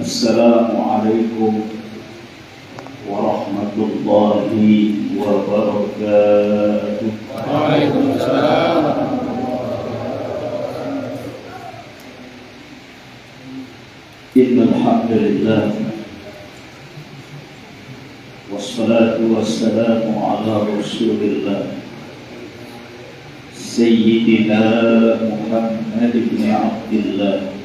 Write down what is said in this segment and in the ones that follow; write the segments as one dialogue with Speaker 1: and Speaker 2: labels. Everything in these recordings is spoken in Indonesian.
Speaker 1: Assalamualaikum warahmatullahi wabarakatuh.
Speaker 2: Waalaikumsalam.
Speaker 1: Innal hamdalillah wassalatu wassalamu ala Rasulillah Sayyidina Muhammad ibn Abdillah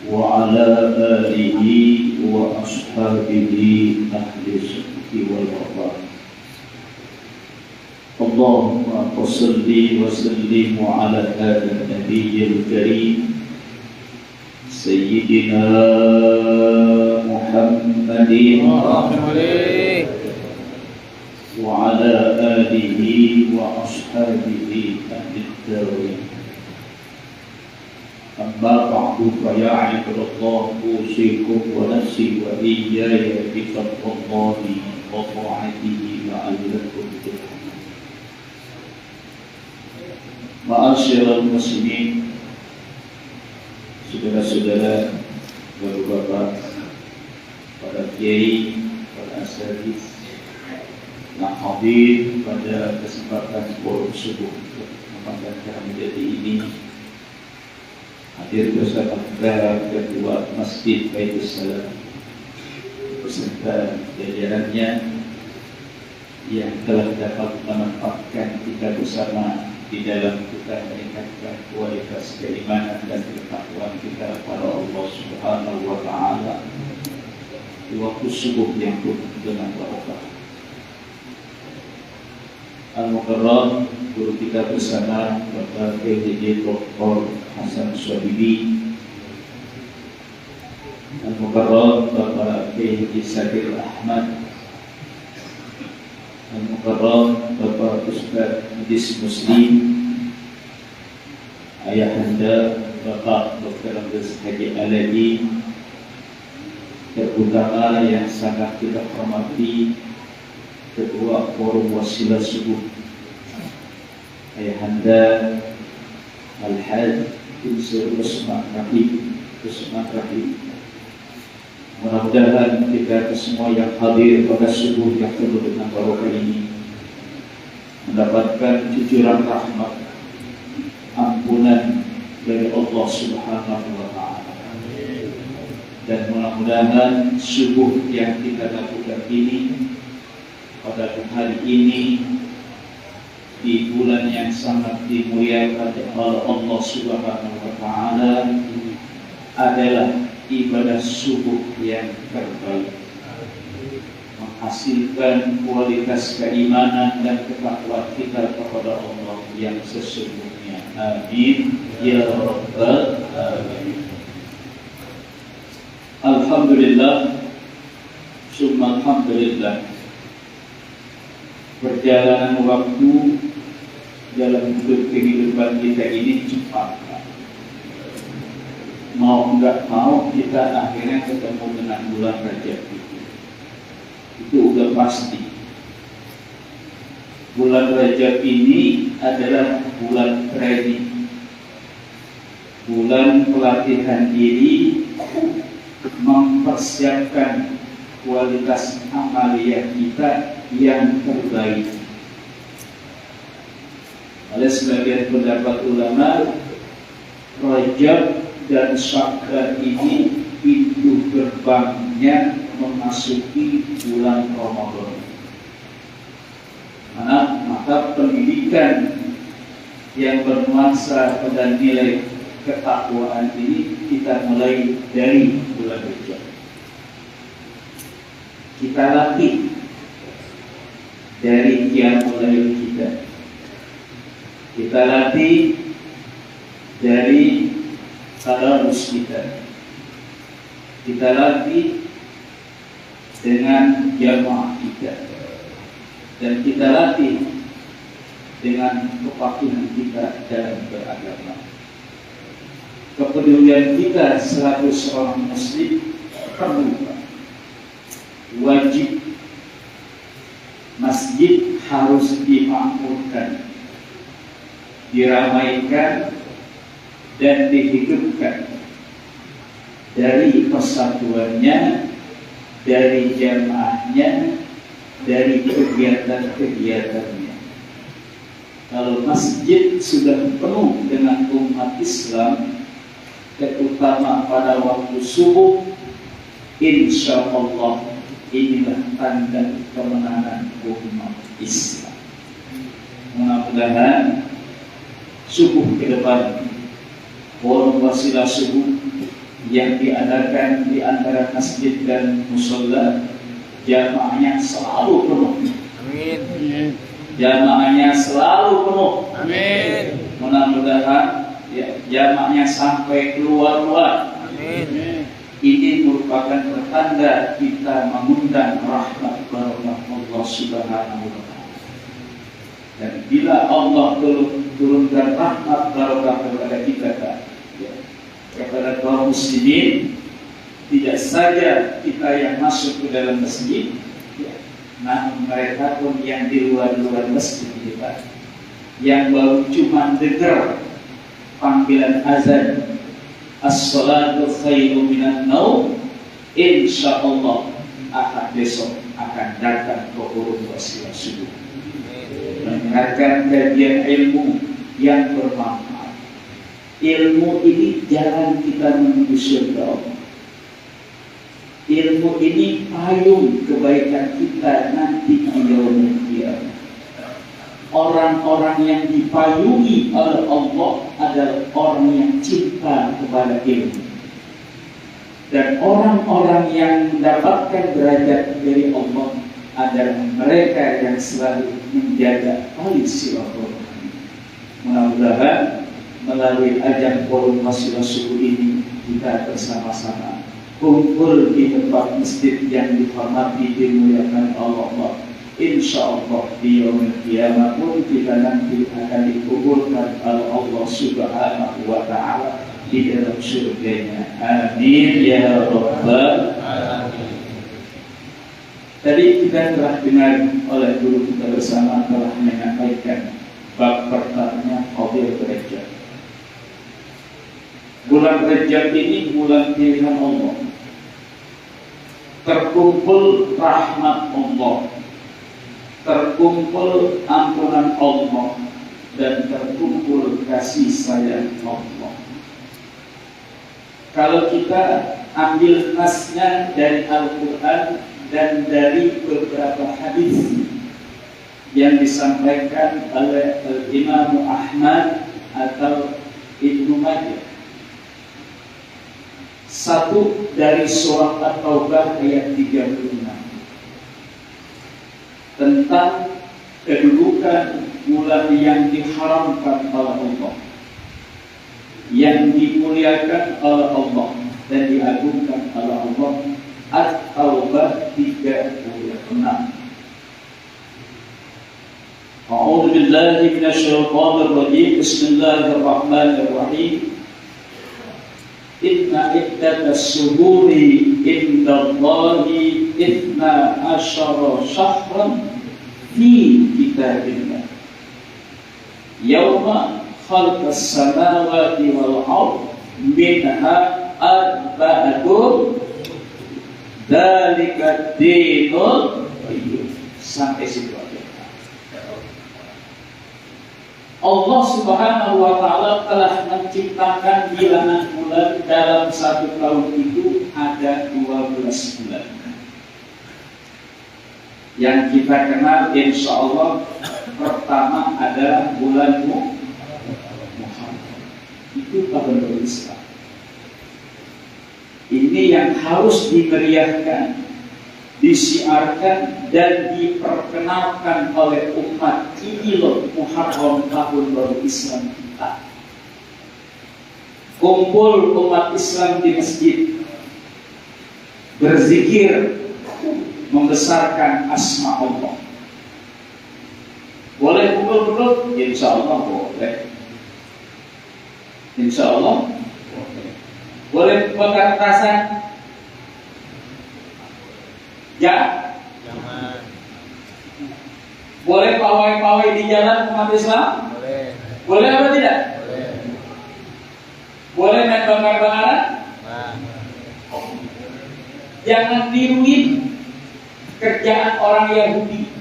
Speaker 1: wa ala alihi wa ashabihi ahli sidqi wal wafa. Allahumma salli wa sallim ala hadha nabiyyil karim Sayyidina Muhammadin wa ala alihi wa ashabihi ahli tawhid. Amma ba'du fa ya ibadallah usikum wa nafsi wa iyaya bi taqwallahi wa ta'atihi la'allakum tuflihun. Ma'asyiral muslimin, saudara-saudara, bapak-bapak, para kiai, para asatidz, yang hadir pada kesempatan forum subuh memandangkan menjadi ini, hadir bersama Ketua Masjid Baitul Salam beserta jajarannya yang telah dapat memanfaatkan kita bersama di dalam kita meningkatkan kualitas keimanan dan ketakwaan kita kepada Allah Subhanahu wa Ta'ala di waktu subuh yang penuh dengan barokah. Al-Mukarram, guru kita bersama Bapak PhD Dr. Hasan Syabili, Al-Mukarram Bapak PhD Sadir Ahmad, Al-Mukarram Bapak Ustaz Hadis Muslim, Ayahanda Bapak Dr. Abdus Haji Aladi, terutama yang sangat kita hormati Ketua Forum Wasilah Subuh Ayahanda Al-Haj Usman Rahim. Mudah-mudahan kita semua yang hadir pada subuh yang penuh dengan barokah ini mendapatkan cucuran rahmat, ampunan dari Allah Subhanahu wa Ta'ala. Dan mudah-mudahan subuh yang kita lakukan ini pada hari ini di bulan yang sangat dimuliakan oleh Allah Subhanahu wa Ta'ala adalah ibadah subuh yang terbaik, menghasilkan kualitas keimanan dan ketakwaan kita kepada Allah yang sesungguhnya. Amin ya rabbal alamin. Alhamdulillah, summa alhamdulillah. Perjalanan waktu dalam kehidupan kita ini cepat. Mau enggak mau kita akhirnya ketemu dengan bulan Rajab itu udah pasti. Bulan Rajab ini adalah bulan training, bulan pelatihan diri, mempersiapkan kualitas amaliyah kita yang terbaik. Oleh sebagian pendapat ulama, Rajab dan Sya'ban ini pintu gerbangnya memasuki bulan Ramadan. Maka pendidikan yang bernuansa pada nilai ketakwaan ini kita mulai dari bulan Rajab. Kita latih dari qiyamul lail kita. Kita latih dari tadarus kita. Kita latih dengan jamaah kita. Dan kita latih dengan kepatuhan kita dalam beragama. Kepedulian kita selaku seorang muslim perlu, wajib. Masjid harus dimakmurkan, diramaikan, dan dihidupkan dari persatuannya, dari jamaahnya, dari kegiatan-kegiatannya. Kalau masjid sudah penuh dengan umat Islam, terutama pada waktu subuh, insya Allah inilah tanda kemenangan umat Islam. Mudah-mudahan subuh ke depan, forum wasilah subuh yang diadakan di antara masjid dan musola, jamaahnya selalu penuh.
Speaker 2: Amin.
Speaker 1: Jamaahnya selalu penuh.
Speaker 2: Amin.
Speaker 1: Mudah-mudahan ya, jamaahnya sampai keluar-luar.
Speaker 2: Amin.
Speaker 1: Ini merupakan pertanda kita mengundang rahmat barokah Allah Subhanahu wa Ta'ala. Dan bila Allah turunkan rahmat barokah kepada kita, ya, kepada kaum muslimin, tidak saja kita yang masuk ke dalam masjid, ya, namun mereka pun yang di luar masjid kita, yang baru cuma dengar panggilan azan, as-salatu khairu minan naum, insya Allah akan besok akan datang ke forum wasilah subuh, mendengarkan kajian ilmu yang bermanfaat. Ilmu ini jalan kita menuju surga Allah. Ilmu ini payung kebaikan kita nanti di yaumul qiyamah. Orang-orang yang dipayungi oleh Allah adalah orang yang cinta kepada ilmu. Dan orang-orang yang mendapatkan derajat dari Allah adalah mereka yang selalu menjaga tali silaturahmi. Mudah-mudahan melalui ajang forum wasilah subuh ini kita bersama-sama kumpul di tempat masjid yang dihormati dimuliakan Allah. Insya Allah di yaumil qiyamah pun kita nanti akan dikuburkan oleh Allah Subhanahu wa Ta'ala di dalam surganya. Amin ya Rabbal alamin. Tadi kita telah dengar oleh guru kita bersama telah menyampaikan bab pertamanya Qabil Rajab. Bulan Rajab ini bulan pilihan Allah. Terkumpul rahmat Allah, terkumpul ampunan Allah, dan terkumpul kasih sayang Allah. Kalau kita ambil nasnya dari Al-Quran dan dari beberapa hadis yang disampaikan oleh Imam Ahmad atau Ibnu Majah, satu dari surah At-Taubah ayat 36 tentang kedudukan bulan yang diharamkan oleh Allah, yang dimuliakan oleh Allah dan diagungkan oleh Allah. At-Taubah 36. A'udzu billahi minasyaitonir rajim. Bismillahirrahmanirrahim. Inna iddatas syuhuri indallahi 12 syahran fi kitabillah yauma khalaqas samawati wal ardh minha arba'atun dzalika dinul qayyim. Sampai situ aja. Allah Subhanahu wa Ta'ala telah menciptakan bilangan bulan. Dalam satu tahun itu ada 12 bulan. Yang kita kenal insya Allah pertama adalah bulan Muharram. Itu tahun Islam. Ini yang harus dimeriahkan, disiarkan dan diperkenalkan oleh umat. Ini loh Muharram, tahun baru Islam kita. Kumpul umat Islam di masjid, berzikir, membesarkan asma Allah. Boleh kumpul-kumpul? Insya Allah boleh. Insya Allah boleh. Boleh bakar petasan? Ya. Jangan. Boleh pawai-pawai di jalan umat Islam? Boleh. Boleh apa tidak? Boleh. Boleh main bakar-bakaran? Nah. Jangan niruin kerjaan orang Yahudi.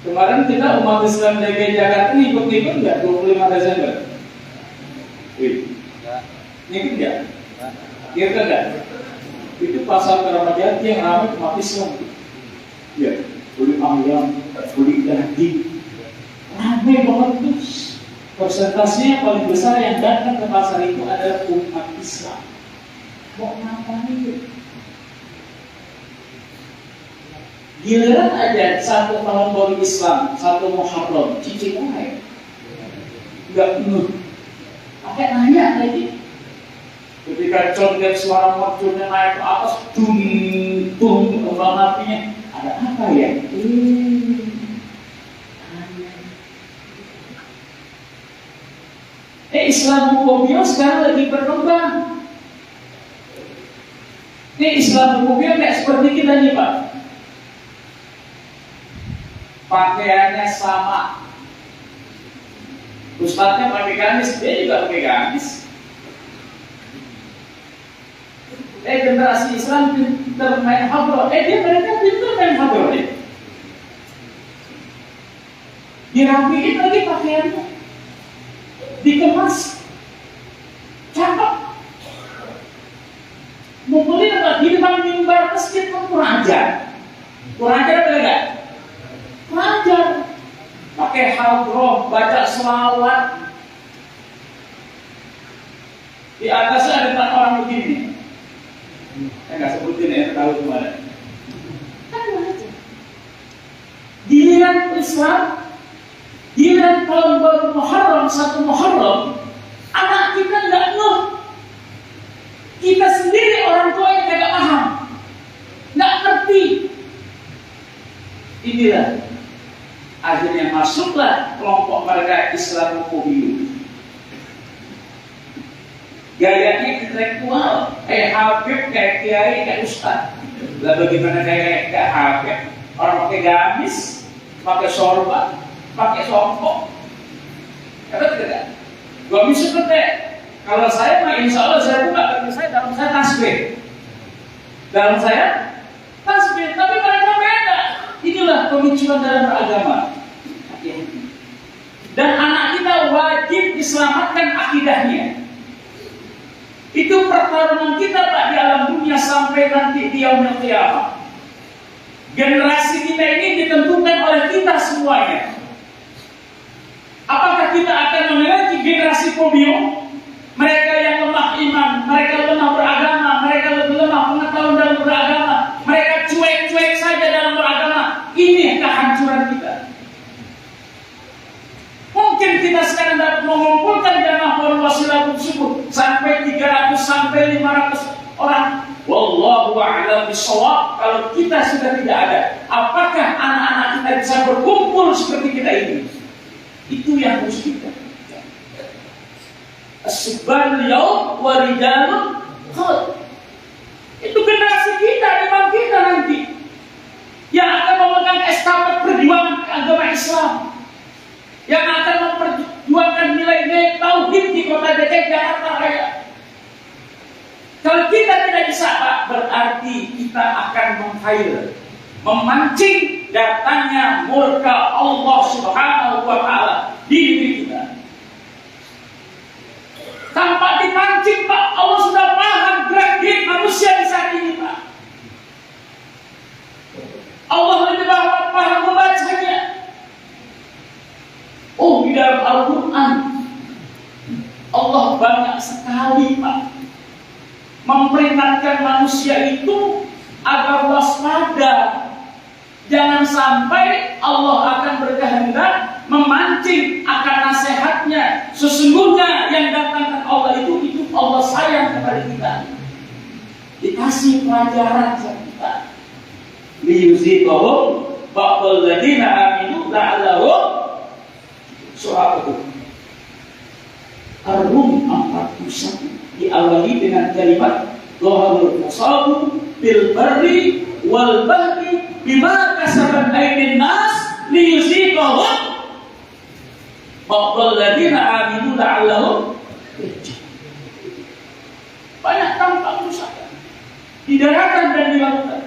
Speaker 1: Kemarin kita umat Islam DKI Jakarta ikut-ikut nggak 25 Desember? Ikut nggak? Ikut nggak? Itu pasar Keramat Jati yang ramai umat Islam. Ya, beli ayam, beli daging, ramai banget tuh. Persentasenya paling besar yang datang ke pasar itu adalah umat Islam. Mau ngapain? Giliran aja satu tahun baru Islam, satu Muharram, cicing aja, nggak penuh. Pakai nanya lagi. Ketika condet suara mercunya naik ke atas, dung, kembang apinya, ada apa ya? Islamophobia sekarang lagi berkembang. Ini Islamophobia kayak seperti kita nih Pak. Pakaiannya sama. Ustadznya pakai gamis, dia juga pakai gamis. Generasi Islam pintar main hadroh. Mereka pintar main hadroh deh. Dirapiin lagi pakaiannya, dikemas, cakep. Ngumpulin apa? Di depan mimbar masjid pun kurang ajar. Kurang ajar apa enggak? Kurang ajar. Pakai hadroh, baca selawat. Di atasnya ada 4 orang begini. Saya nggak sebutin ya, tahu kemana. Giliran Islam, giliran tahun baru Muharram, 1 Muharram, anak kita nggak ngeh. Kita sendiri orang tua yang nggak paham, nggak ngerti. Inilah akhirnya masuklah kelompok mereka Islamophobia. Gayanya intelektual, kayak Habib, kayak Kiai, kayak Ustaz. Lah bagaimana kayak Habib? Orang pakai gamis, pakai sorban, pakai songkok. Kata tidak? Gua bisa seperti kalau saya mah insya Allah saya buka karena saya dalam saya tasbih. Dalam saya tasbih, tapi mereka beda. Inilah pemicuan dalam beragama. Dan anak kita wajib diselamatkan akidahnya. Itu pertarungan kita Pak di alam dunia sampai nanti di yaumil qiyamah. Generasi kita ini ditentukan oleh kita semuanya. Apakah kita akan memiliki generasi fobia? Mereka yang lemah iman, mereka lemah beragama, mereka lebih lemah pengetahuan dalam beragama, mereka cuek-cuek saja dalam beragama. Ini kehancuran kita. Mungkin kita sekarang dapat mengumpulkan jamaah wal wasilah subuh sampai 300 sampai 500 orang. Wallahu a'lam bishawab. Kalau kita sudah tidak ada, apakah anak-anak kita bisa berkumpul seperti kita ini? Itu yang harus kita. As-subban yaum wa rijalun khal. Itu generasi kita, imam kita nanti yang akan memegang estafet perjuangan agama Islam, yang akan memperjuangkan nilai-nilai tauhid di kota DKI Jakarta Raya. Kalau kita tidak bisa Pak, berarti kita akan menghail, memancing datangnya murka Allah Subhanahu wa Ta'ala di negeri kita. Tanpa dipancing Pak, Allah sudah paham gerak-gerik manusia di saat ini Pak. Allah lebih paham membacanya. Oh, di dalam Al-Quran Allah banyak sekali Pak memperingatkan manusia itu agar waspada. Jangan sampai Allah akan berkehendak memancing akan nasihatnya. Sesungguhnya yang datangkan Allah itu Allah sayang kepada kita. Dikasih pelajaran sama kita. Liyuziqahum ba'dal ladina aminu la'allahum su'abuh. Ar-Rum 41 diawali dengan kalimat Dhaharul fasabu bil barri wal bahri bima kasabat aydin nas liyuziqahum ba'dal ladina aminu la'allahum. Banyak tampak kerusakan. di daratan dan di lautan.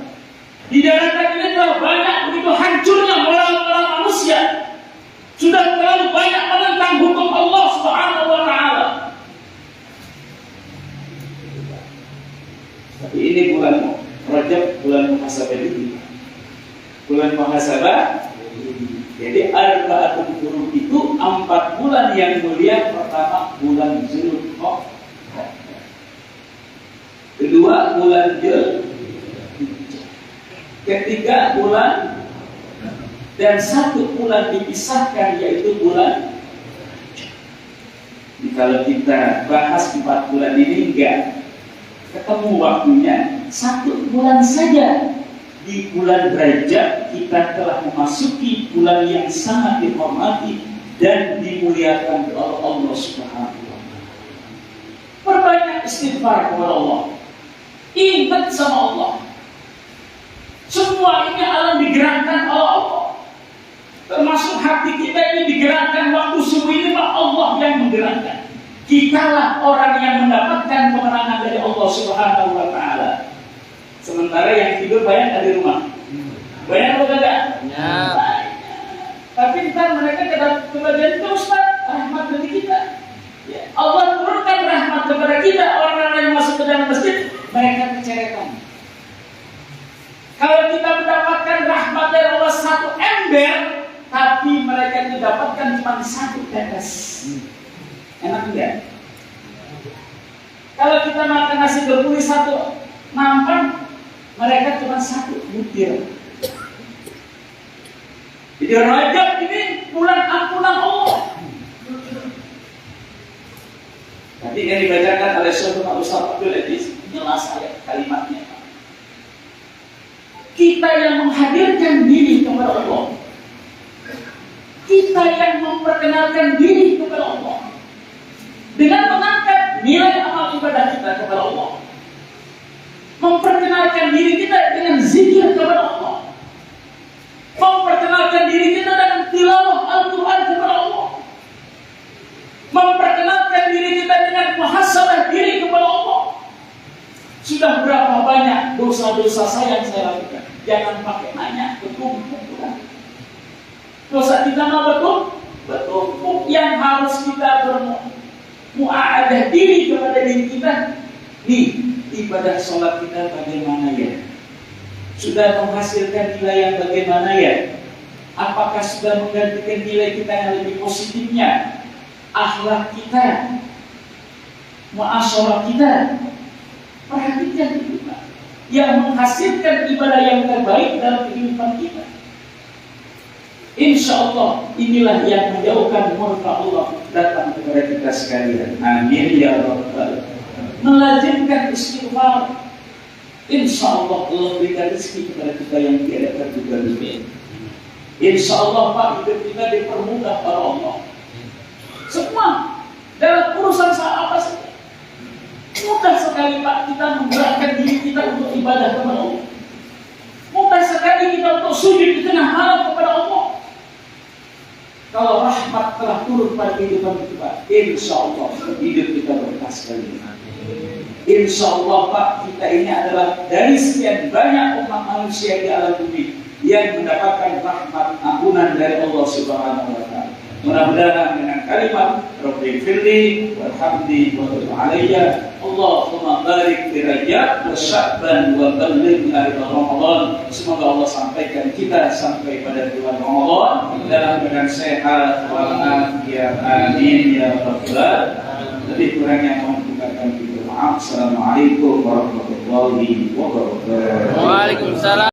Speaker 1: Di daratan ini telah banyak begitu hancurnya moral-moral manusia. Sudah terlalu banyak menentang hukum Allah Subhanahu wa Ta'ala. Tapi ini bulan Rajab, bulan muhasabah ini. Bulan muhasabah. Jadi Arba'atul Hurum itu 4 bulan yang mulia. Pertama bulan Zulhijjah. Kedua bulan Dzulhijjah. Ketiga bulan, dan 1 bulan dipisahkan yaitu bulan. Jadi kalau kita bahas 4 bulan ini enggak ketemu waktunya. 1 bulan saja di bulan Rajab kita telah memasuki bulan yang sangat dihormati dan dimuliakan oleh Allah Subhanahu wa Ta'ala. Perbanyak istighfar kepada Allah. Ingat sama Allah. Semua ini alam digerakkan oleh Allah. Termasuk hati kita ini digerakkan waktu subuh ini, Allah yang menggerakkan. Kitalah orang yang mendapatkan kemenangan dari Allah Subhanahu wa Ta'ala. Sementara yang tidur banyak ada di rumah. Banyak atau tidak?
Speaker 2: Ya.
Speaker 1: Tapi ntar mereka kebagian itu Ustaz, rahmat dari kita. Ya. Allah turunkan rahmat kepada kita. Orang-orang yang masuk ke dalam masjid, mereka kecerekan. Kalau kita mendapatkan rahmat dari Allah 1 ember, tapi mereka didapatkan cuma 1 tetes. Enak enggak? Kalau kita makan nasi berbuli 1 nampan, mereka cuma 1 butir. Jadi Rajab ini bulan ampunan Allah. Tadi yang dibacakan oleh Syekh Ustaz Abdul Aziz, jelas ayat kalimatnya. Kita yang menghadirkan diri kepada Allah, kita yang memperkenalkan diri kepada Allah dengan mengangkat nilai amal ibadah kita kepada Allah, memperkenalkan diri kita dengan zikir kepada Allah, memperkenalkan diri kita dengan tilawah Al-Quran kepada Allah, memperkenalkan diri kita dengan muhasabah diri kepada Allah. Sudah berapa banyak dosa-dosa saya yang saya lakukan? Jangan pakai nanya, betul. Dosa kita mah betul. Yang harus kita bermu'adah diri kepada diri kita. Nih, ibadah sholat kita bagaimana ya? Sudah menghasilkan nilai yang bagaimana ya? Apakah sudah menggantikan nilai kita yang lebih positifnya? Akhlak kita, muasyarah kita. Perhatikan itu, Pak. Yang menghasilkan ibadah yang terbaik dalam kehidupan kita. Insya Allah inilah yang menjauhkan murka Allah datang kepada kita sekalian. Amin ya Rabbal Alamin. Melazimkan istighfar. Insya Allah Allah berikan rezeki kepada kita yang tidak terduga-duga. Insya Allah Pak, hidup kita dipermudah oleh Allah. Semua dalam urusan apa saja. Mudah sekali Pak kita menggerakkan diri kita untuk ibadah kepada Allah. Mudah sekali kita untuk sujud di tengah malam kepada Allah. Kalau rahmat telah turun pada kehidupan kita, insya Allah hidup kita berkah sekali. Insya Allah Pak, kita ini adalah dari sekian banyak umat manusia di alam bumi yang mendapatkan rahmat ampunan dari Allah Subhanahu wa Ta'ala. Mudah-mudahan dengan kalimat Rabbi firli walhamdi wa tub alayya Allahumma barik fi Rajab wa Sya'ban wa ballighna ila Ramadan. Semoga Allah sampaikan kita sampai pada bulan Ramadan dalam keadaan sehat walafiat. Amin ya rabbal alamin. Lebih kurang yang membukakan pintu maaf. Assalamualaikum warahmatullahi wabarakatuh.
Speaker 2: Waalaikumsalam.